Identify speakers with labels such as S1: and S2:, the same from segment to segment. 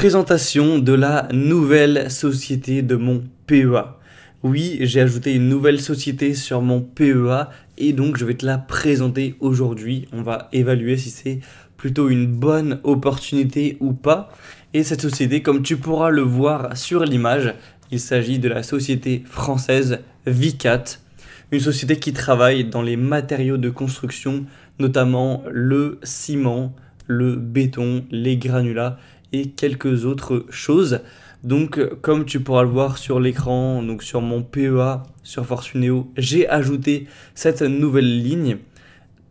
S1: Présentation de la nouvelle société de mon PEA. Oui, j'ai ajouté une nouvelle société sur mon PEA et donc je vais te la présenter aujourd'hui. On va évaluer si c'est plutôt une bonne opportunité ou pas. Et cette société, comme tu pourras le voir sur l'image, il s'agit de la société française Vicat, une société qui travaille dans les matériaux de construction, notamment le ciment, le béton, les granulats et quelques autres choses. Donc comme tu pourras le voir sur l'écran, donc sur mon PEA, sur Fortuneo, j'ai ajouté cette nouvelle ligne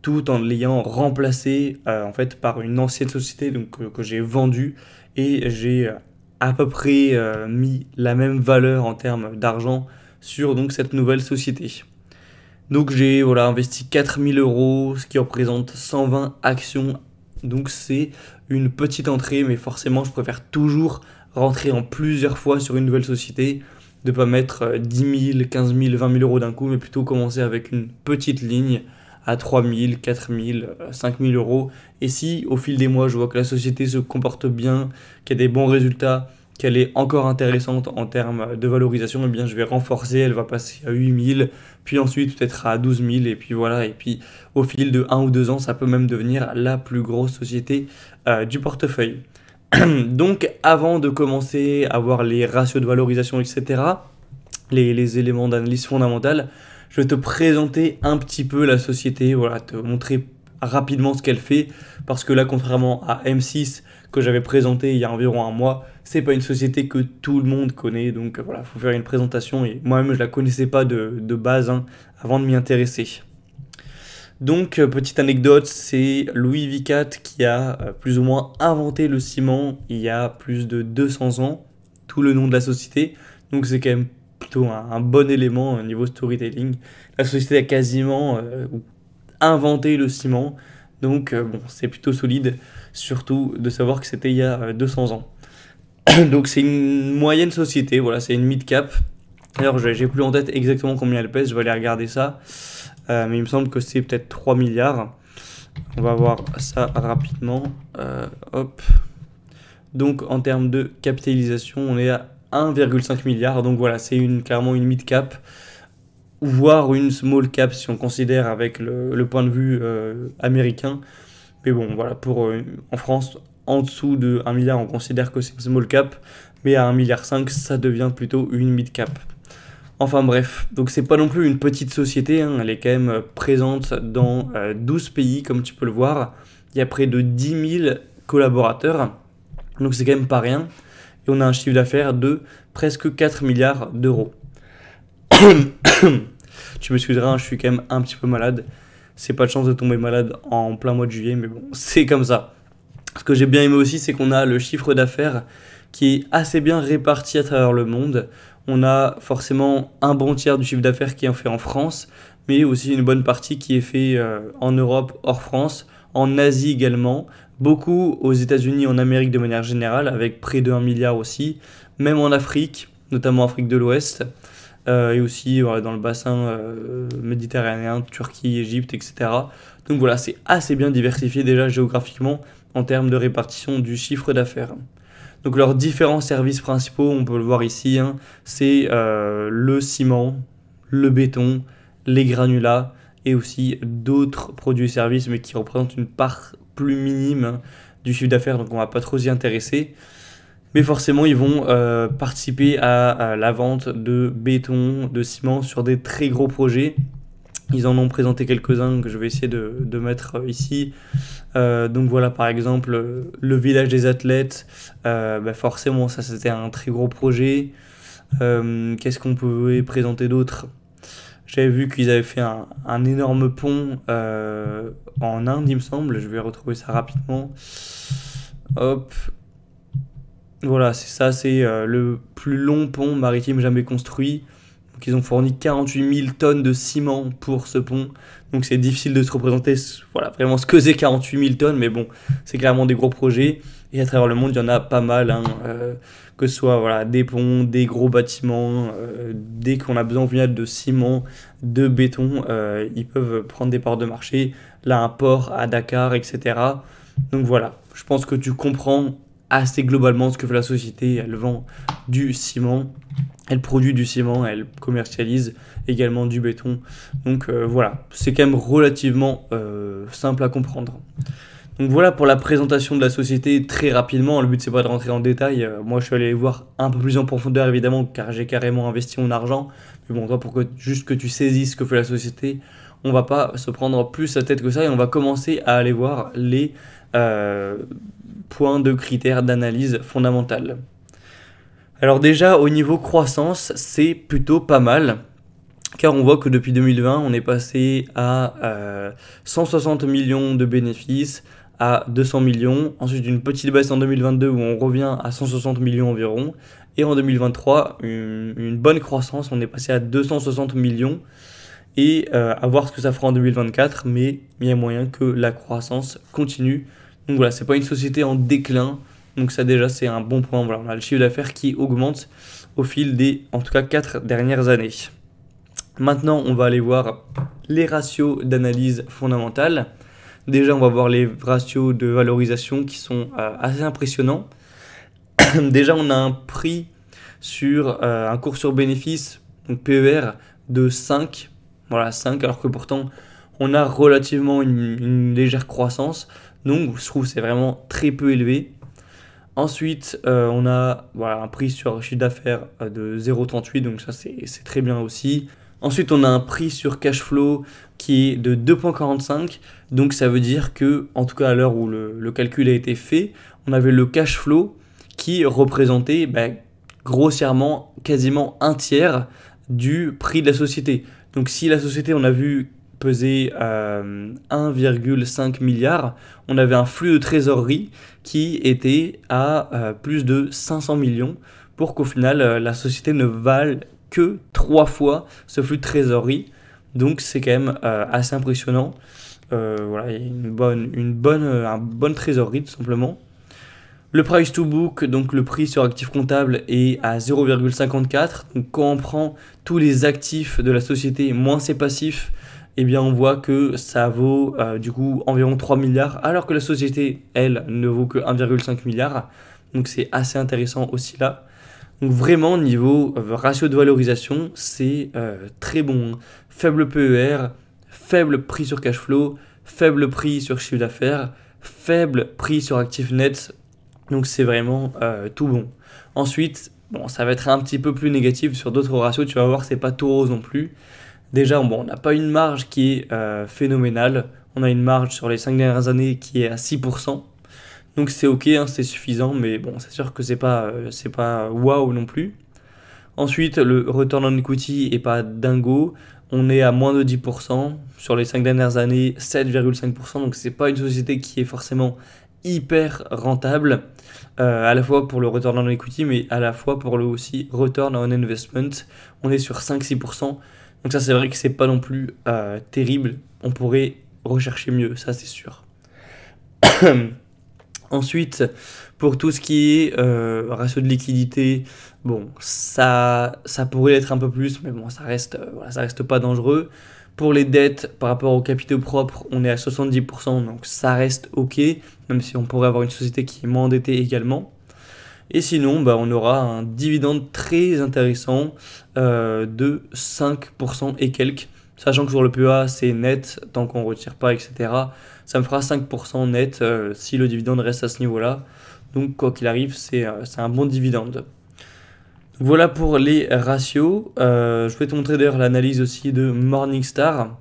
S1: tout en l'ayant remplacée en fait par une ancienne société donc, que j'ai vendue et j'ai à peu près mis la même valeur en termes d'argent sur donc cette nouvelle société. Donc j'ai investi 4000 €, ce qui représente 120 actions. Donc c'est une petite entrée, mais forcément je préfère toujours rentrer en plusieurs fois sur une nouvelle société, de ne pas mettre 10 000, 15 000, 20 000 € d'un coup, mais plutôt commencer avec une petite ligne à 3 000, 4 000, 5 000 €. Et si au fil des mois je vois que la société se comporte bien, qu'il y a des bons résultats, qu'elle est encore intéressante en termes de valorisation, eh bien je vais renforcer, elle va passer à 8 000, puis ensuite peut-être à 12 000, et puis voilà, et puis au fil de 1 ou 2 ans, ça peut même devenir la plus grosse société du portefeuille. Donc avant de commencer à voir les ratios de valorisation, etc., les éléments d'analyse fondamentale, je vais te présenter un petit peu la société, te montrer rapidement ce qu'elle fait, parce que là, contrairement à M6 que j'avais présenté il y a environ un mois, c'est pas une société que tout le monde connaît, donc voilà, faut faire une présentation, et moi-même je la connaissais pas de base avant de m'y intéresser. Donc petite anecdote, c'est Louis Vicat qui a plus ou moins inventé le ciment il y a plus de 200 ans, tout le nom de la société, donc c'est quand même plutôt un bon élément au niveau storytelling. La société a quasiment inventé le ciment, donc bon, c'est plutôt solide, surtout de savoir que c'était il y a 200 ans. Donc c'est une moyenne société, voilà, c'est une mid-cap. D'ailleurs, j'ai plus en tête exactement combien elle pèse, je vais aller regarder ça, mais il me semble que c'est peut-être 3 milliards. On va voir ça rapidement. Hop. Donc en termes de capitalisation, on est à 1,5 milliard, donc voilà, c'est clairement une mid-cap, voire une small cap si on considère avec le point de vue américain. Mais bon, voilà, en France, en dessous de 1 milliard, on considère que c'est une small cap, mais à 1,5 milliard, ça devient plutôt une mid cap. Enfin bref, donc c'est pas non plus une petite société, elle est quand même présente dans 12 pays, comme tu peux le voir. Il y a près de 10 000 collaborateurs, donc c'est quand même pas rien. Et on a un chiffre d'affaires de presque 4 milliards d'euros. Tu m'excuseras, je suis quand même un petit peu malade. C'est pas de chance de tomber malade en plein mois de juillet, mais bon, c'est comme ça. Ce que j'ai bien aimé aussi, c'est qu'on a le chiffre d'affaires qui est assez bien réparti à travers le monde. On a forcément un bon tiers du chiffre d'affaires qui est fait en France, mais aussi une bonne partie qui est fait en Europe, hors France, en Asie également, beaucoup aux États-Unis, en Amérique de manière générale, avec près de 1 milliard aussi, même en Afrique, notamment Afrique de l'Ouest, et aussi dans le bassin méditerranéen, Turquie, Égypte, etc. Donc voilà, c'est assez bien diversifié déjà géographiquement en termes de répartition du chiffre d'affaires. Donc leurs différents services principaux, on peut le voir ici, c'est le ciment, le béton, les granulats et aussi d'autres produits et services, mais qui représentent une part plus minime du chiffre d'affaires, donc on va pas trop s'y intéresser. Mais forcément, ils vont participer à la vente de béton, de ciment sur des très gros projets. Ils en ont présenté quelques-uns que je vais essayer de mettre ici. Donc voilà, par exemple, le village des athlètes, forcément, ça c'était un très gros projet. Qu'est-ce qu'on pouvait présenter d'autre ? J'avais vu qu'ils avaient fait un énorme pont en Inde, il me semble. Je vais retrouver ça rapidement. Hop. Voilà, c'est ça, c'est le plus long pont maritime jamais construit. Donc ils ont fourni 48 000 tonnes de ciment pour ce pont. Donc c'est difficile de se représenter vraiment ce que c'est 48 000 tonnes, mais bon, c'est clairement des gros projets. Et à travers le monde, il y en a pas mal, que ce soit des ponts, des gros bâtiments, dès qu'on a besoin au final de ciment, de béton, ils peuvent prendre des parts de marché. Là, un port à Dakar, etc. Donc voilà, je pense que tu comprends assez globalement ce que fait la société. Elle vend du ciment, elle produit du ciment, elle commercialise également du béton. Donc voilà, c'est quand même relativement simple à comprendre. Donc voilà pour la présentation de la société très rapidement. Le but c'est pas de rentrer en détail. Moi je suis allé voir un peu plus en profondeur évidemment car j'ai carrément investi mon argent. Mais bon, toi pour que, juste que tu saisisses ce que fait la société, on va pas se prendre plus la tête que ça et on va commencer à aller voir les points de critères d'analyse fondamentale. Alors déjà au niveau croissance c'est plutôt pas mal. Car on voit que depuis 2020, on est passé à 160 millions de bénéfices, à 200 millions. Ensuite, une petite baisse en 2022 où on revient à 160 millions environ. Et en 2023, une bonne croissance, on est passé à 260 millions. Et à voir ce que ça fera en 2024, mais il y a moyen que la croissance continue. Donc voilà, c'est pas une société en déclin. Donc ça déjà, c'est un bon point. Voilà, on a le chiffre d'affaires qui augmente au fil des, en tout cas, 4 dernières années. Maintenant, on va aller voir les ratios d'analyse fondamentale. Déjà, on va voir les ratios de valorisation qui sont assez impressionnants. Déjà, on a un prix sur un cours sur bénéfice, donc PER, de 5. Voilà, 5, alors que pourtant, on a relativement une légère croissance. Donc, je trouve que c'est vraiment très peu élevé. Ensuite, on a voilà, un prix sur chiffre d'affaires de 0,38, donc ça, c'est très bien aussi. Ensuite, on a un prix sur cash flow qui est de 2,45. Donc, ça veut dire que, en tout cas à l'heure où le calcul a été fait, on avait le cash flow qui représentait grossièrement quasiment un tiers du prix de la société. Donc, si la société, on a vu peser 1,5 milliard, on avait un flux de trésorerie qui était à plus de 500 millions pour qu'au final, la société ne vale que 3 fois ce flux de trésorerie. Donc c'est quand même assez impressionnant. Voilà, il y a une bonne trésorerie tout simplement. Le price to book, donc le prix sur actif comptable, est à 0,54. Donc quand on prend tous les actifs de la société moins ses passifs, eh bien on voit que ça vaut du coup environ 3 milliards, alors que la société, elle, ne vaut que 1,5 milliard. Donc c'est assez intéressant aussi là. Donc vraiment, niveau ratio de valorisation, c'est très bon. Faible PER, faible prix sur cash flow, faible prix sur chiffre d'affaires, faible prix sur actif net. Donc c'est vraiment tout bon. Ensuite, bon, ça va être un petit peu plus négatif sur d'autres ratios. Tu vas voir, c'est pas tout rose non plus. Déjà, bon, on n'a pas une marge qui est phénoménale. On a une marge sur les 5 dernières années qui est à 6%. Donc c'est ok, hein, c'est suffisant, mais bon, c'est sûr que c'est pas waouh non plus. Ensuite, le return on equity est pas dingo. On est à moins de 10%. Sur les 5 dernières années, 7,5%. Donc c'est pas une société qui est forcément hyper rentable, à la fois pour le return on equity, mais à la fois pour le aussi return on investment. On est sur 5-6%. Donc ça c'est vrai que c'est pas non plus terrible. On pourrait rechercher mieux, ça c'est sûr. Ensuite, pour tout ce qui est ratio de liquidité, bon, ça pourrait être un peu plus, mais bon, ça reste pas dangereux. Pour les dettes, par rapport aux capitaux propres, on est à 70%, donc ça reste ok, même si on pourrait avoir une société qui est moins endettée également. Et sinon, on aura un dividende très intéressant de 5% et quelques. Sachant que sur le PEA, c'est net, tant qu'on ne retire pas, etc. Ça me fera 5% net si le dividende reste à ce niveau-là. Donc, quoi qu'il arrive, c'est un bon dividende. Voilà pour les ratios. Je vais te montrer d'ailleurs l'analyse aussi de Morningstar,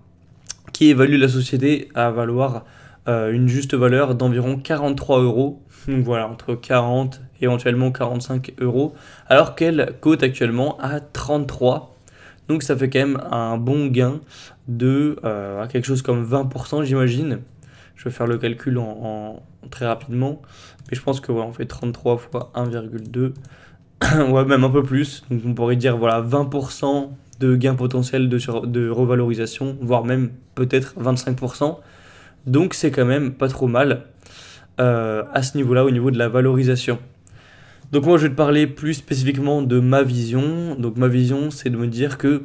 S1: qui évalue la société à valoir une juste valeur d'environ 43 euros. Donc voilà, entre 40 et éventuellement 45 euros, alors qu'elle cote actuellement à 33. Donc ça fait quand même un bon gain de quelque chose comme 20%, j'imagine. Je vais faire le calcul en très rapidement. Mais je pense que voilà, on fait 33 fois 1,2. Ouais, même un peu plus. Donc on pourrait dire voilà, 20% de gain potentiel de revalorisation, voire même peut-être 25%. Donc c'est quand même pas trop mal à ce niveau-là, au niveau de la valorisation. Donc moi je vais te parler plus spécifiquement de ma vision. Donc ma vision c'est de me dire que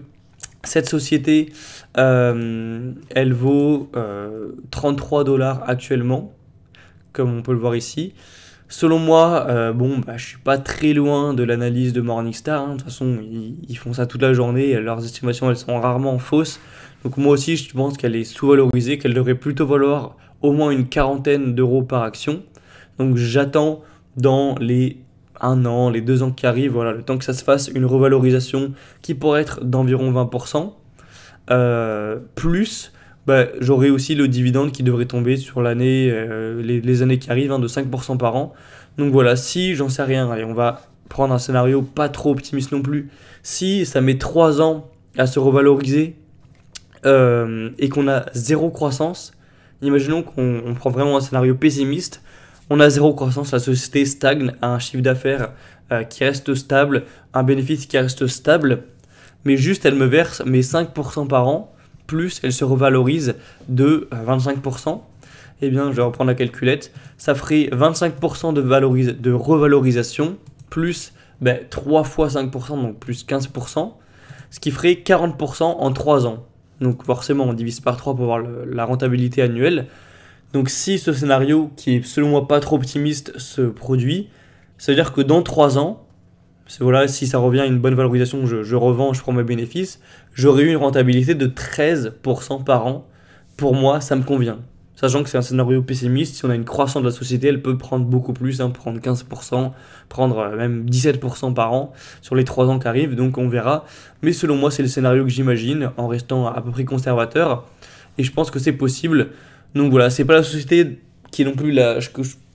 S1: cette société elle vaut 33 $ actuellement, comme on peut le voir ici. Selon moi, je suis pas très loin de l'analyse de Morningstar, hein. De toute façon, ils font ça toute la journée. Et leurs estimations, elles sont rarement fausses. Donc moi aussi, je pense qu'elle est sous-valorisée, qu'elle devrait plutôt valoir au moins une quarantaine d'euros par action. Donc j'attends dans les 1 an, les 2 ans qui arrivent, voilà, le temps que ça se fasse, une revalorisation qui pourrait être d'environ 20%. Plus, j'aurai aussi le dividende qui devrait tomber sur l'année, les années qui arrivent, hein, de 5% par an. Donc voilà, si j'en sais rien, allez, on va prendre un scénario pas trop optimiste non plus. Si ça met 3 ans à se revaloriser et qu'on a zéro croissance, imaginons qu'on prend vraiment un scénario pessimiste, on a zéro croissance, la société stagne à un chiffre d'affaires qui reste stable, un bénéfice qui reste stable, mais juste elle me verse mes 5% par an, plus elle se revalorise de 25%, eh bien je vais reprendre la calculette, ça ferait 25% de revalorisation, plus 3 fois 5%, donc plus 15%, ce qui ferait 40% en 3 ans. Donc forcément on divise par 3 pour voir la rentabilité annuelle. Donc si ce scénario, qui est selon moi pas trop optimiste, se produit, ça veut dire que dans 3 ans, voilà, si ça revient à une bonne valorisation, je revends, je prends mes bénéfices, j'aurai eu une rentabilité de 13% par an. Pour moi, ça me convient. Sachant que c'est un scénario pessimiste, si on a une croissance de la société, elle peut prendre beaucoup plus, hein, prendre 15%, prendre même 17% par an sur les 3 ans qui arrivent, donc on verra. Mais selon moi, c'est le scénario que j'imagine, en restant à peu près conservateur, et je pense que c'est possible. Donc voilà, c'est pas la société qui est non plus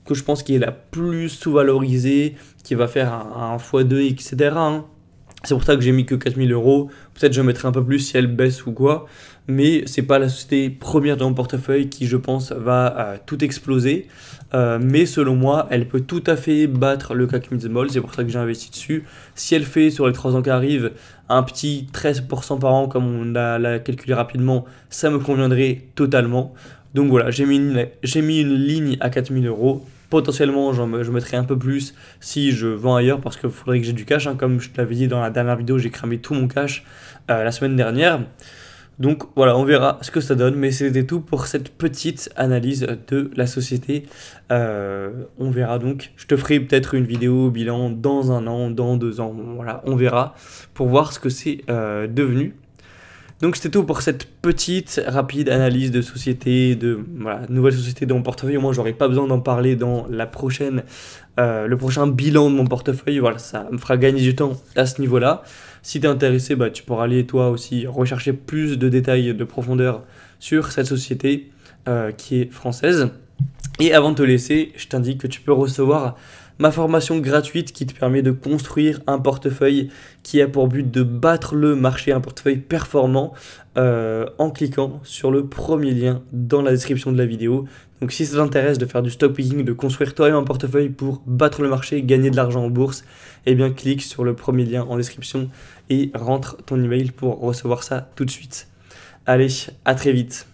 S1: que je pense qui est la plus sous-valorisée, qui va faire un x2, etc., hein. C'est pour ça que j'ai mis que 4000 euros. Peut-être je mettrai un peu plus si elle baisse ou quoi. Mais c'est pas la société première de mon portefeuille qui, je pense, va tout exploser. Mais selon moi, elle peut tout à fait battre le CAC Mid Small. C'est pour ça que j'ai investi dessus. Si elle fait sur les 3 ans qui arrivent un petit 13% par an, comme on l'a calculé rapidement, ça me conviendrait totalement. Donc voilà, j'ai mis une ligne à 4000 euros. Potentiellement, je mettrai un peu plus si je vends ailleurs parce qu'il faudrait que j'ai du cash, hein. Comme je te l'avais dit dans la dernière vidéo, j'ai cramé tout mon cash la semaine dernière. Donc voilà, on verra ce que ça donne. Mais c'était tout pour cette petite analyse de la société. On verra donc. Je te ferai peut-être une vidéo bilan dans 1 an, dans 2 ans. Bon, voilà, on verra pour voir ce que c'est devenu. Donc c'était tout pour cette petite, rapide analyse de société, de nouvelle société de mon portefeuille. Moi, j'aurais pas besoin d'en parler dans le prochain bilan de mon portefeuille. Voilà, ça me fera gagner du temps à ce niveau-là. Si tu es intéressé, tu pourras aller toi aussi rechercher plus de détails, de profondeur sur cette société qui est française. Et avant de te laisser, je t'indique que tu peux recevoir ma formation gratuite qui te permet de construire un portefeuille qui a pour but de battre le marché, un portefeuille performant en cliquant sur le premier lien dans la description de la vidéo. Donc si ça t'intéresse de faire du stock picking, de construire toi-même un portefeuille pour battre le marché et gagner de l'argent en bourse, eh bien clique sur le premier lien en description et rentre ton email pour recevoir ça tout de suite. Allez, à très vite.